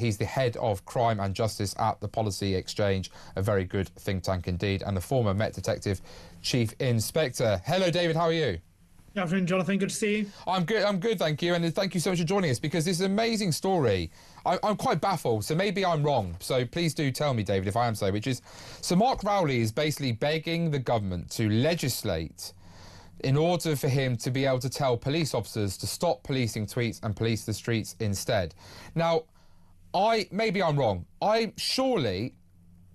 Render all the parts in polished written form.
He's the head of crime and justice at the Policy Exchange, a very good think tank indeed, and the former Met Detective Chief Inspector. Hello, David, how are you? Good afternoon, Jonathan. Good to see you. I'm good, thank you, and thank you so much for joining us, because this is an amazing story. I'm quite baffled, so maybe I'm wrong, so please do tell me, David, if I am so, which is, so Mark Rowley is basically begging the government to legislate in order for him to be able to tell police officers to stop policing tweets and police the streets instead. Now, maybe I'm wrong. Surely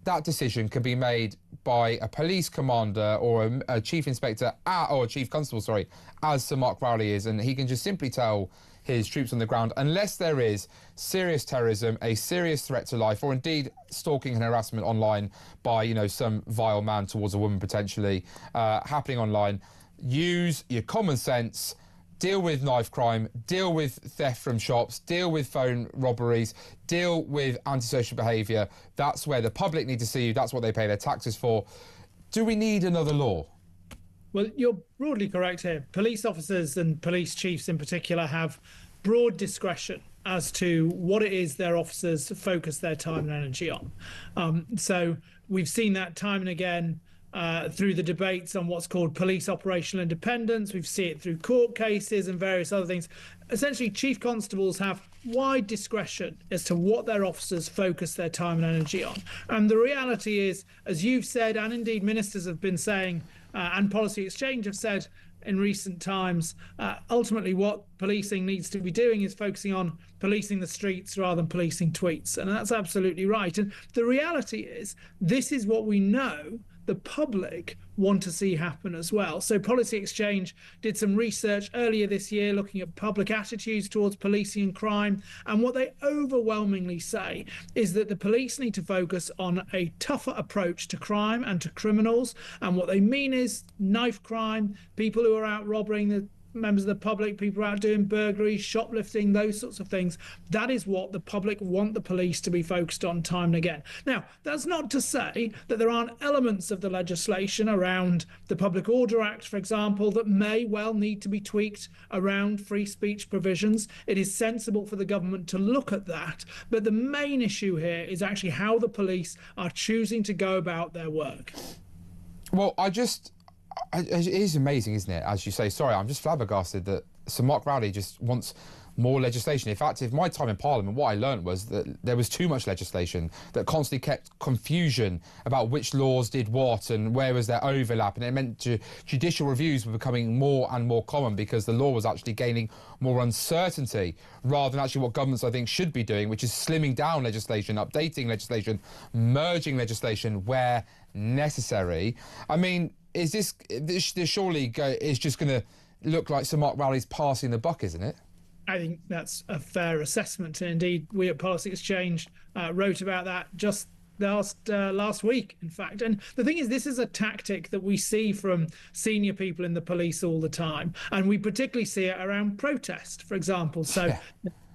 that decision can be made by a police commander or a chief inspector, or a chief constable, sorry, as Sir Mark Rowley is, and he can just simply tell his troops on the ground, unless there is serious terrorism, a serious threat to life, or indeed stalking and harassment online by, you know, some vile man towards a woman potentially happening online, use your common sense. Deal with knife crime, deal with theft from shops, deal with phone robberies, deal with antisocial behaviour. That's where the public need to see you. That's what they pay their taxes for. Do we need another law? Well, you're broadly correct here. Police officers and police chiefs in particular have broad discretion as to what it is their officers focus their time and energy on. So we've seen that time and again through the debates on what's called police operational independence. We've seen it through court cases and various other things. Essentially, chief constables have wide discretion as to what their officers focus their time and energy on. And the reality is, as you've said, and indeed ministers have been saying, and Policy Exchange have said in recent times, ultimately what policing needs to be doing is focusing on policing the streets rather than policing tweets. And that's absolutely right. And the reality is, this is what we know the public want to see happen as well. So Policy Exchange did some research earlier this year looking at public attitudes towards policing and crime, and what they overwhelmingly say is that the police need to focus on a tougher approach to crime and to criminals. And what they mean is knife crime, people who are out robbing the members of the public, people out doing burglaries, shoplifting, those sorts of things. That is what the public want the police to be focused on time and again. Now, that's not to say that there aren't elements of the legislation around the Public Order Act, for example, that may well need to be tweaked around free speech provisions. It is sensible for the government to look at that. But the main issue here is actually how the police are choosing to go about their work. Well, it is amazing, isn't it? As you say, sorry, I'm just flabbergasted that Sir Mark Rowley just wants more legislation. In fact, my time in Parliament, what I learned was that there was too much legislation that constantly kept confusion about which laws did what and where was their overlap, and it meant judicial reviews were becoming more and more common because the law was actually gaining more uncertainty rather than actually what governments, I think, should be doing, which is slimming down legislation, updating legislation, merging legislation where necessary. I mean, is this surely is just going to look like Sir Mark Rowley's passing the buck, isn't it? I think that's a fair assessment. And indeed, we at Policy Exchange wrote about that just last week, in fact. And the thing is, this is a tactic that we see from senior people in the police all the time. And we particularly see it around protest, for example. So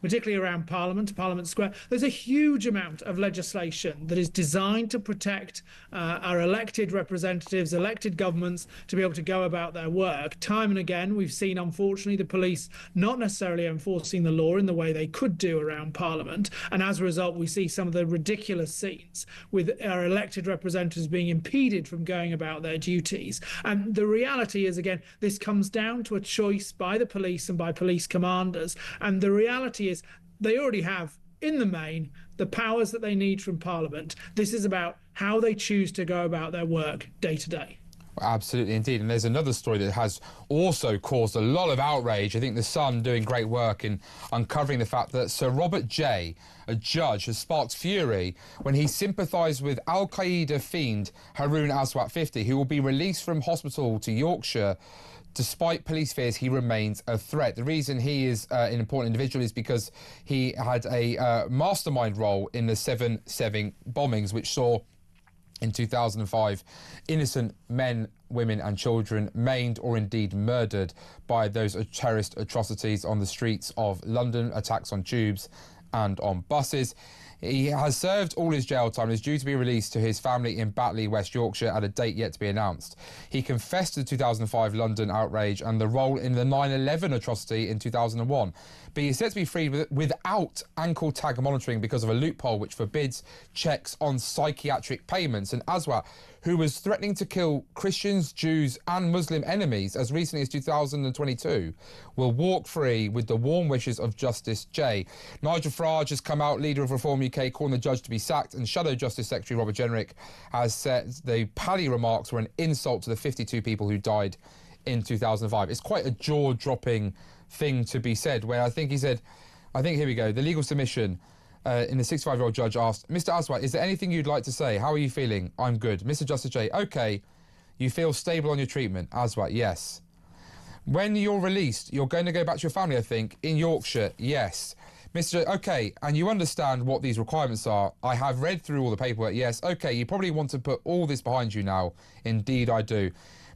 particularly around Parliament Square, there's a huge amount of legislation that is designed to protect our elected representatives, elected governments, to be able to go about their work. Time and again, we've seen, unfortunately, the police not necessarily enforcing the law in the way they could do around Parliament. And as a result, we see some of the ridiculous scenes with our elected representatives being impeded from going about their duties. And the reality is, again, this comes down to a choice by the police and by police commanders. And the reality is they already have, in the main, the powers that they need from Parliament. This is about how they choose to go about their work day to day. Absolutely, indeed. And there's another story that has also caused a lot of outrage. I think The Sun doing great work in uncovering the fact that Sir Robert J., a judge, has sparked fury when he sympathised with al-Qaeda fiend Haroon Aswat 50, who will be released from hospital to Yorkshire. Despite police fears, he remains a threat. The reason he is an important individual is because he had a mastermind role in the 7/7 bombings, which saw, in 2005, innocent men, women and children maimed or indeed murdered by those terrorist atrocities on the streets of London, attacks on tubes and on buses. He has served all his jail time and is due to be released to his family in Batley, West Yorkshire, at a date yet to be announced. He confessed to the 2005 London outrage and the role in the 9/11 atrocity in 2001. But he is set to be freed without ankle tag monitoring because of a loophole which forbids checks on psychiatric payments. And Aswat, who was threatening to kill Christians, Jews and Muslim enemies as recently as 2022, will walk free with the warm wishes of Justice J. Nigel Farage has come out, leader of Reform UK, calling the judge to be sacked, and Shadow Justice Secretary Robert Jenrick has said the Pally remarks were an insult to the 52 people who died in 2005. It's quite a jaw-dropping thing to be said, where I think he said, here we go, the legal submission in the 65-year-old judge asked, Mr. Aswat, is there anything you'd like to say? How are you feeling? I'm good. Mr. Justice J, OK. You feel stable on your treatment? Aswat, yes. When you're released, you're going to go back to your family, I think, in Yorkshire? Yes. Mr. J, OK, and you understand what these requirements are? I have read through all the paperwork. Yes. OK, you probably want to put all this behind you now. Indeed, I do.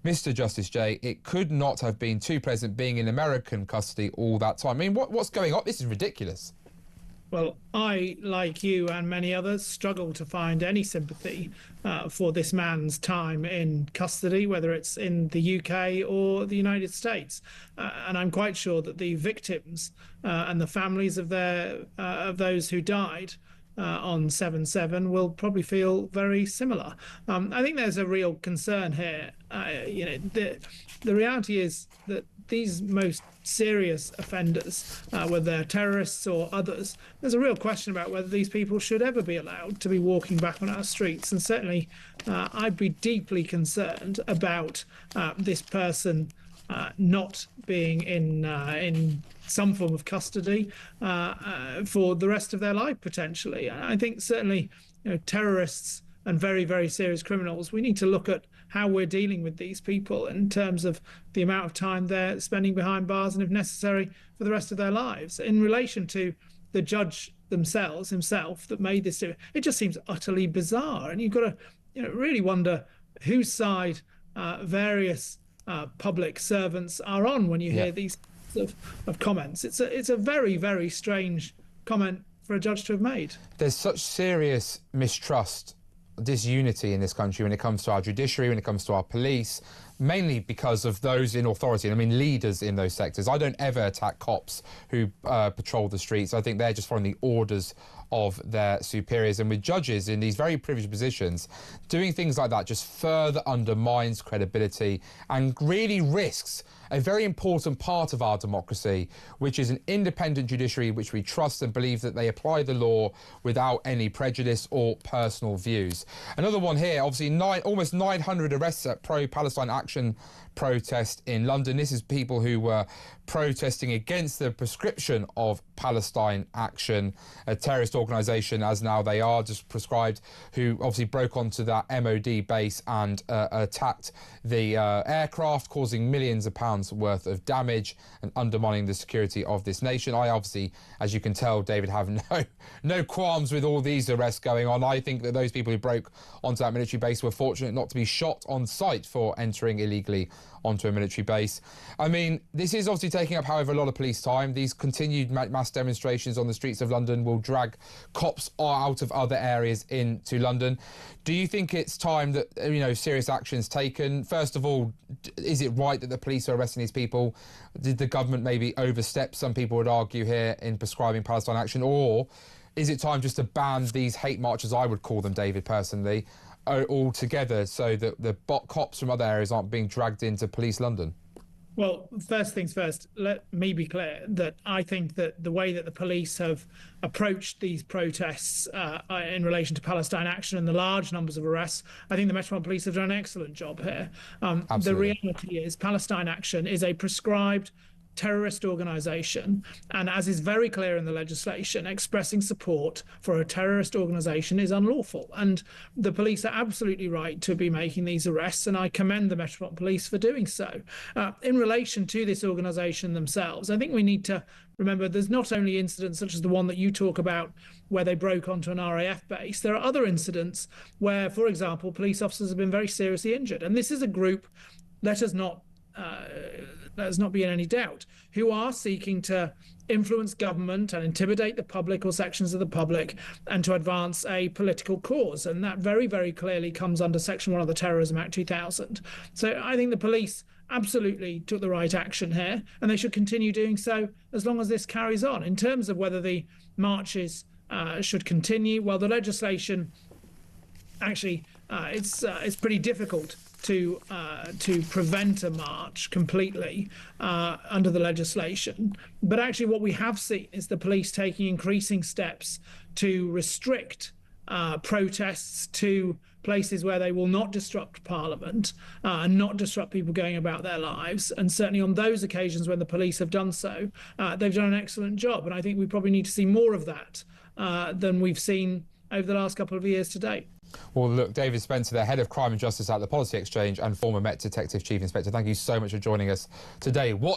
Mr. Justice J, it could not have been too pleasant being in American custody all that time. I mean, what's going on? This is ridiculous. Well, I, like you and many others, struggle to find any sympathy for this man's time in custody, whether it's in the UK or the United States. And I'm quite sure that the victims and the families of those who died on 7/7 will probably feel very similar. I think there's a real concern here. The reality is that these most serious offenders, whether they're terrorists or others, there's a real question about whether these people should ever be allowed to be walking back on our streets. And certainly I'd be deeply concerned about this person not being in some form of custody for the rest of their life, potentially. I think certainly terrorists and very, very serious criminals, we need to look at how we're dealing with these people in terms of the amount of time they're spending behind bars and, if necessary, for the rest of their lives. In relation to the judge himself that made this, it just seems utterly bizarre. And you've got to really wonder whose side various public servants are on when you hear these of comments. It's a very, very strange comment for a judge to have made. There's such serious mistrust, disunity in this country when it comes to our judiciary, when it comes to our police, mainly because of those in authority, and I mean leaders in those sectors. I don't ever attack cops who patrol the streets. I think they're just following the orders of their superiors. And with judges in these very privileged positions, doing things like that just further undermines credibility and really risks a very important part of our democracy, which is an independent judiciary which we trust and believe that they apply the law without any prejudice or personal views. Another one here, obviously almost 900 arrests at pro-Palestine Action protest in London. This is people who were protesting against the prescription of Palestine Action, a terrorist organisation as now they are just prescribed, who obviously broke onto that MOD base and attacked the aircraft, causing millions of pounds worth of damage and undermining the security of this nation. I obviously, as you can tell, David, have no qualms with all these arrests going on. I think that those people who broke onto that military base were fortunate not to be shot on sight for entering illegally onto a military base. I mean, this is obviously taking up, however, a lot of police time. These continued mass demonstrations on the streets of London will drag cops out of other areas into London. Do you think it's time that, serious action's taken? First of all, is it right that the police are arresting these people? Did the government maybe overstep, some people would argue here, in prescribing Palestine Action? Or is it time just to ban these hate marches, I would call them, David, personally, all together, so that the cops from other areas aren't being dragged into police London? Well, first things first, let me be clear that I think that the way that the police have approached these protests in relation to Palestine Action and the large numbers of arrests, I think the Metropolitan Police have done an excellent job here. The reality is Palestine Action is a prescribed terrorist organisation, and as is very clear in the legislation, expressing support for a terrorist organisation is unlawful, and the police are absolutely right to be making these arrests, and I commend the Metropolitan Police for doing so. In relation to this organisation themselves, I think we need to remember there's not only incidents such as the one that you talk about where they broke onto an RAF base, there are other incidents where, for example, police officers have been very seriously injured, and this is a group, let us not be in any doubt, who are seeking to influence government and intimidate the public or sections of the public, and to advance a political cause. And that very, very clearly comes under Section 1 of the Terrorism Act 2000. So I think the police absolutely took the right action here, and they should continue doing so as long as this carries on. In terms of whether the marches should continue, well, the legislation actually it's pretty difficult to prevent a march completely under the legislation. But actually what we have seen is the police taking increasing steps to restrict protests to places where they will not disrupt Parliament and not disrupt people going about their lives. And certainly on those occasions when the police have done so, they've done an excellent job. And I think we probably need to see more of that than we've seen over the last couple of years to date. Well, look, David Spencer, the Head of Crime and Justice at the Policy Exchange and former Met Detective Chief Inspector, thank you so much for joining us today. What